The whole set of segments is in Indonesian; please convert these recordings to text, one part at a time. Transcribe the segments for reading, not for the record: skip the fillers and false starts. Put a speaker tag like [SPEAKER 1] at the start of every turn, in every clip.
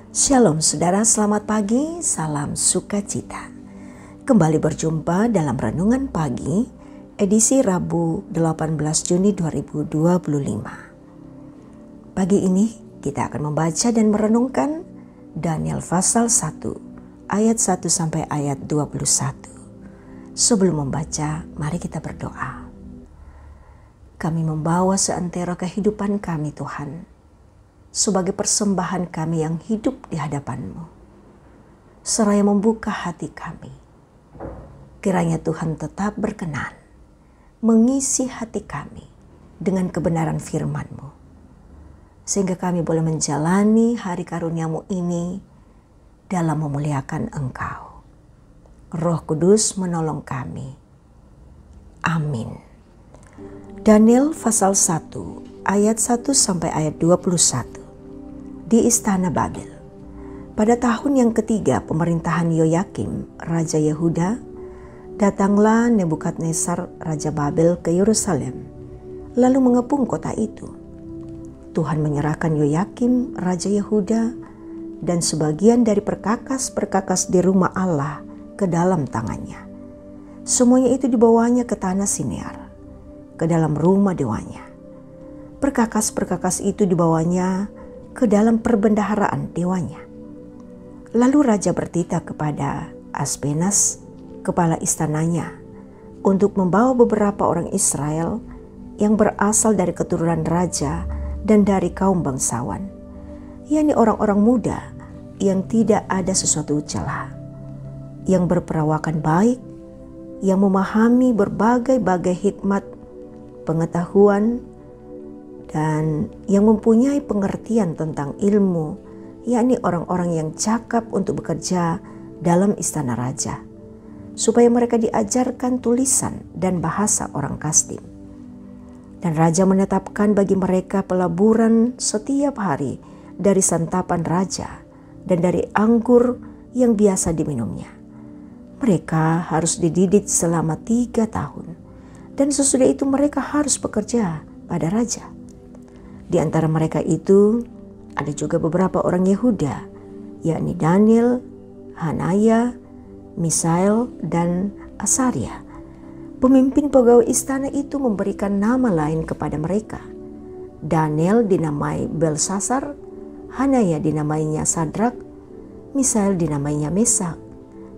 [SPEAKER 1] Shalom saudara, selamat pagi, salam sukacita. Kembali berjumpa dalam Renungan Pagi, edisi Rabu 18 Juni 2025. Pagi ini kita akan membaca dan merenungkan Daniel pasal 1, ayat 1 sampai ayat 21. Sebelum membaca, mari kita berdoa. Kami membawa seantero kehidupan kami Tuhan, sebagai persembahan kami yang hidup di hadapan-Mu, seraya membuka hati kami. Kiranya Tuhan tetap berkenan mengisi hati kami dengan kebenaran firman-Mu, sehingga kami boleh menjalani hari karunia-Mu ini dalam memuliakan Engkau. Roh Kudus menolong kami. Amin. Daniel pasal 1 ayat 1 sampai ayat 21. Di istana Babel. Pada tahun yang ketiga pemerintahan Yoyakim, Raja Yehuda, datanglah Nebukadnezar, Raja Babel ke Yerusalem, lalu mengepung kota itu. Tuhan menyerahkan Yoyakim, Raja Yehuda, dan sebagian dari perkakas-perkakas di rumah Allah ke dalam tangannya. Semuanya itu dibawanya ke tanah Sinear, ke dalam rumah dewanya. Perkakas-perkakas itu dibawanya ke dalam perbendaharaan dewanya. Lalu raja bertitah kepada Aspenas, kepala istananya, untuk membawa beberapa orang Israel yang berasal dari keturunan raja dan dari kaum bangsawan, yakni orang-orang muda yang tidak ada sesuatu celah, yang berperawakan baik, yang memahami berbagai-bagai hikmat, pengetahuan, dan yang mempunyai pengertian tentang ilmu, yakni orang-orang yang cakap untuk bekerja dalam istana raja, supaya mereka diajarkan tulisan dan bahasa orang Kasdim. Dan raja menetapkan bagi mereka pelaburan setiap hari dari santapan raja dan dari anggur yang biasa diminumnya. Mereka harus dididik selama 3 tahun, dan sesudah itu mereka harus bekerja pada raja. Di antara mereka itu ada juga beberapa orang Yehuda, yakni Daniel, Hanaya, Misael, dan Asaria. Pemimpin pegawai istana itu memberikan nama lain kepada mereka. Daniel dinamai Belsasar, Hanaya dinamainya Sadrak, Misael dinamainya Mesak,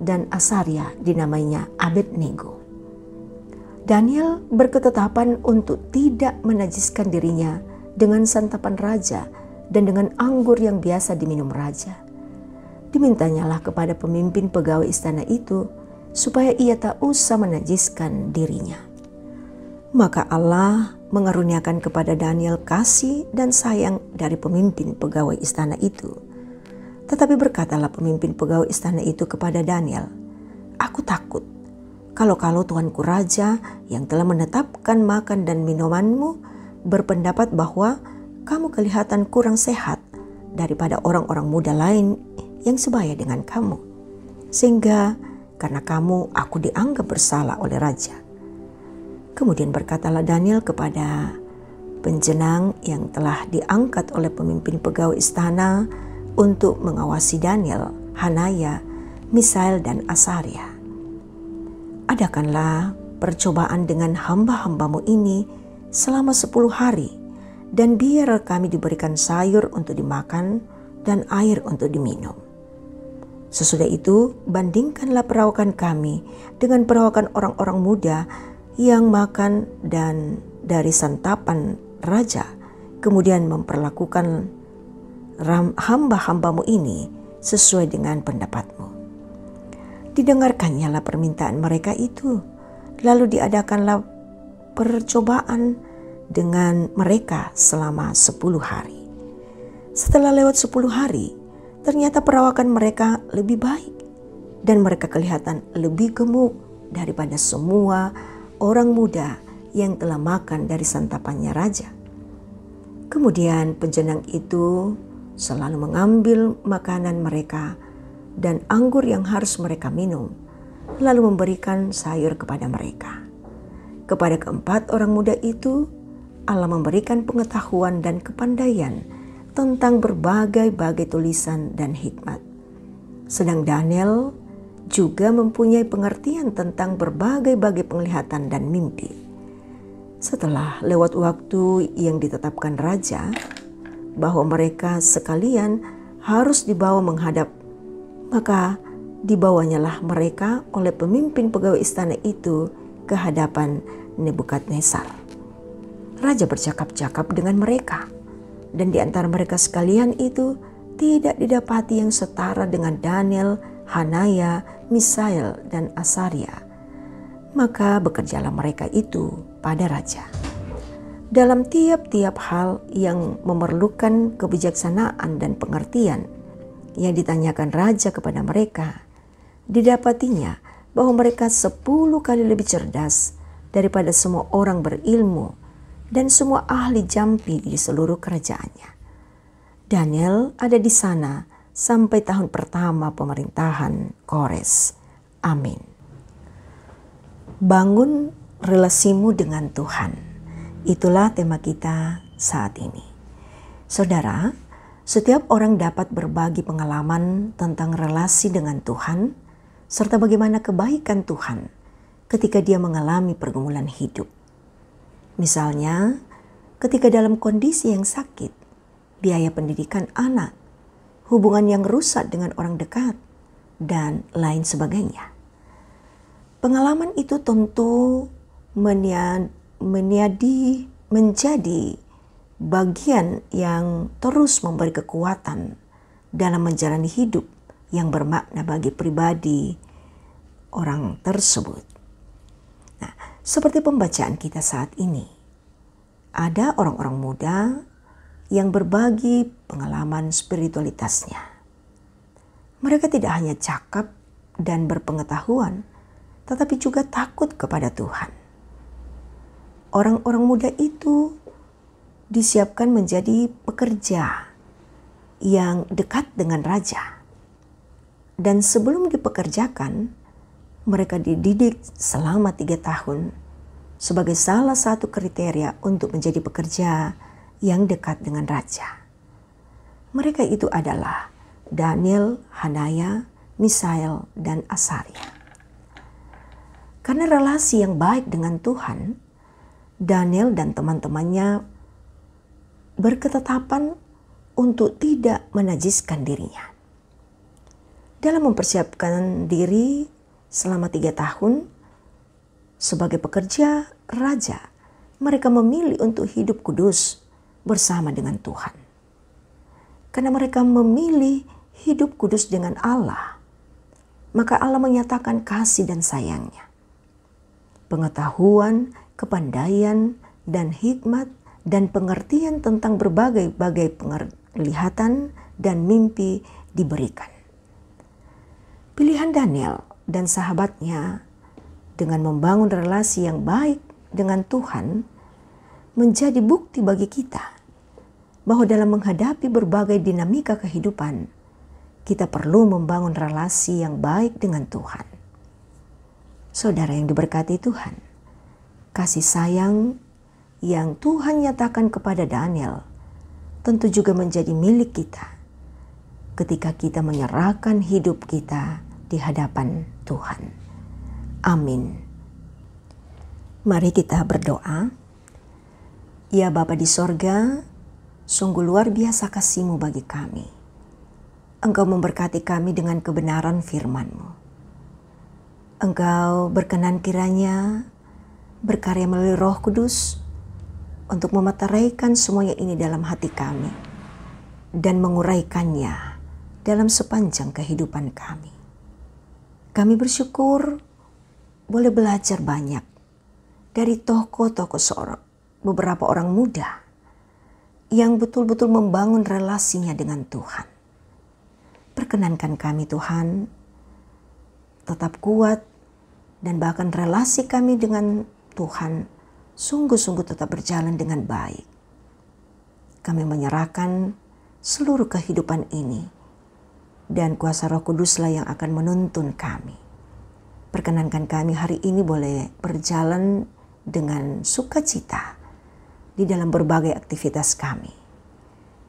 [SPEAKER 1] dan Asaria dinamainya Abednego. Daniel berketetapan untuk tidak menajiskan dirinya dengan santapan raja dan dengan anggur yang biasa diminum raja. Dimintanyalah kepada pemimpin pegawai istana itu supaya ia tak usah menajiskan dirinya. Maka Allah mengaruniakan kepada Daniel kasih dan sayang dari pemimpin pegawai istana itu. Tetapi berkatalah pemimpin pegawai istana itu kepada Daniel, "Aku takut kalau tuanku raja yang telah menetapkan makan dan minumanmu berpendapat bahwa kamu kelihatan kurang sehat daripada orang-orang muda lain yang sebaya dengan kamu, sehingga karena kamu aku dianggap bersalah oleh raja." Kemudian berkatalah Daniel kepada penjenang yang telah diangkat oleh pemimpin pegawai istana untuk mengawasi Daniel, Hanaya, Misael, dan Asaria, "Adakanlah percobaan dengan hamba-hambamu ini selama 10 hari, dan biar kami diberikan sayur untuk dimakan dan air untuk diminum. Sesudah itu bandingkanlah perawakan kami dengan perawakan orang-orang muda yang makan dan dari santapan raja, kemudian memperlakukan hamba-hambamu ini sesuai dengan pendapatmu." Didengarkannyalah permintaan mereka itu, lalu diadakanlah percobaan dengan mereka selama 10 hari. Setelah lewat 10 hari, ternyata perawakan mereka lebih baik dan mereka kelihatan lebih gemuk daripada semua orang muda yang telah makan dari santapannya raja. Kemudian penjenang itu selalu mengambil makanan mereka dan anggur yang harus mereka minum, lalu memberikan sayur kepada mereka. Kepada keempat orang muda itu, Allah memberikan pengetahuan dan kepandaian tentang berbagai-bagai tulisan dan hikmat. Sedang Daniel juga mempunyai pengertian tentang berbagai-bagai penglihatan dan mimpi. Setelah lewat waktu yang ditetapkan raja, bahwa mereka sekalian harus dibawa menghadap, maka dibawanyalah mereka oleh pemimpin pegawai istana itu ke hadapan Nebukadnezar. Raja bercakap-cakap dengan mereka, dan di antara mereka sekalian itu tidak didapati yang setara dengan Daniel, Hanaya, Misael, dan Asaria. Maka bekerjalah mereka itu pada raja. Dalam tiap-tiap hal yang memerlukan kebijaksanaan dan pengertian yang ditanyakan raja kepada mereka, didapatinya bahwa mereka 10 kali lebih cerdas daripada semua orang berilmu dan semua ahli jampi di seluruh kerajaannya. Daniel ada di sana sampai tahun pertama pemerintahan Kores. Amin. Bangun relasimu dengan Tuhan. Itulah tema kita saat ini. Saudara, setiap orang dapat berbagi pengalaman tentang relasi dengan Tuhan, serta bagaimana kebaikan Tuhan ketika dia mengalami pergumulan hidup. Misalnya, ketika dalam kondisi yang sakit, biaya pendidikan anak, hubungan yang rusak dengan orang dekat, dan lain sebagainya. Pengalaman itu tentu menjadi bagian yang terus memberi kekuatan dalam menjalani hidup yang bermakna bagi pribadi orang tersebut. Nah, seperti pembacaan kita saat ini, ada orang-orang muda yang berbagi pengalaman spiritualitasnya. Mereka tidak hanya cakap dan berpengetahuan, tetapi juga takut kepada Tuhan. Orang-orang muda itu disiapkan menjadi pekerja yang dekat dengan raja. Dan sebelum dipekerjakan, mereka dididik selama 3 tahun sebagai salah satu kriteria untuk menjadi pekerja yang dekat dengan raja. Mereka itu adalah Daniel, Hanaya, Misael, dan Asaria. Karena relasi yang baik dengan Tuhan, Daniel dan teman-temannya berketetapan untuk tidak menajiskan dirinya. Dalam mempersiapkan diri selama 3 tahun sebagai pekerja raja, mereka memilih untuk hidup kudus bersama dengan Tuhan. Karena mereka memilih hidup kudus dengan Allah, maka Allah menyatakan kasih dan sayangnya. Pengetahuan, kepandaian, dan hikmat, dan pengertian tentang berbagai-bagai penglihatan dan mimpi diberikan. Pilihan Daniel dan sahabatnya dengan membangun relasi yang baik dengan Tuhan menjadi bukti bagi kita bahwa dalam menghadapi berbagai dinamika kehidupan, kita perlu membangun relasi yang baik dengan Tuhan. Saudara yang diberkati Tuhan, kasih sayang yang Tuhan nyatakan kepada Daniel tentu juga menjadi milik kita ketika kita menyerahkan hidup kita di hadapan Tuhan. Amin. Mari kita berdoa. Ya Bapa di sorga, sungguh luar biasa kasih-Mu bagi kami. Engkau memberkati kami dengan kebenaran firman-Mu. Engkau berkenan kiranya berkarya melalui Roh Kudus untuk memeteraikan semuanya ini dalam hati kami dan menguraikannya dalam sepanjang kehidupan kami. Kami bersyukur boleh belajar banyak dari tokoh-tokoh beberapa orang muda yang betul-betul membangun relasinya dengan Tuhan. Perkenankan kami Tuhan tetap kuat dan bahkan relasi kami dengan Tuhan sungguh-sungguh tetap berjalan dengan baik. Kami menyerahkan seluruh kehidupan ini dan kuasa Roh Kuduslah yang akan menuntun kami. Perkenankan kami hari ini boleh berjalan dengan sukacita di dalam berbagai aktivitas kami.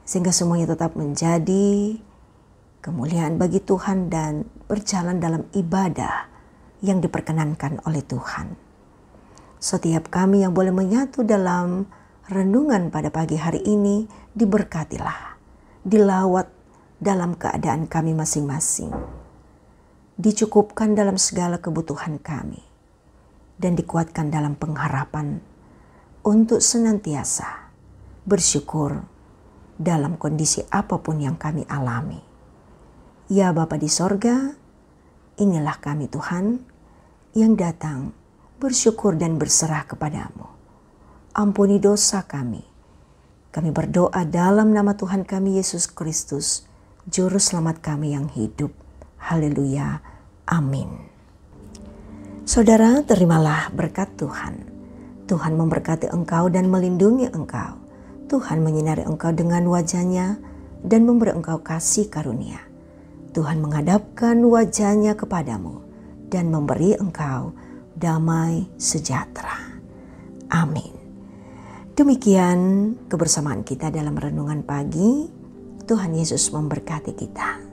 [SPEAKER 1] sehingga semuanya tetap menjadi kemuliaan bagi Tuhan dan berjalan dalam ibadah yang diperkenankan oleh Tuhan. Setiap kami yang boleh menyatu dalam renungan pada pagi hari ini diberkatilah, dilawat dalam keadaan kami masing-masing, dicukupkan dalam segala kebutuhan kami, dan dikuatkan dalam pengharapan untuk senantiasa bersyukur dalam kondisi apapun yang kami alami. Ya Bapa di sorga, inilah kami Tuhan yang datang bersyukur dan berserah kepadamu. Ampuni dosa kami. Kami berdoa dalam nama Tuhan kami Yesus Kristus, Juru Selamat kami yang hidup. Haleluya. Amin. Saudara, terimalah berkat Tuhan. Tuhan memberkati engkau dan melindungi engkau. Tuhan menyinari engkau dengan wajah-Nya dan memberi engkau kasih karunia. Tuhan menghadapkan wajah-Nya kepadamu dan memberi engkau damai sejahtera. Amin. Demikian kebersamaan kita dalam renungan pagi. Tuhan Yesus memberkati kita.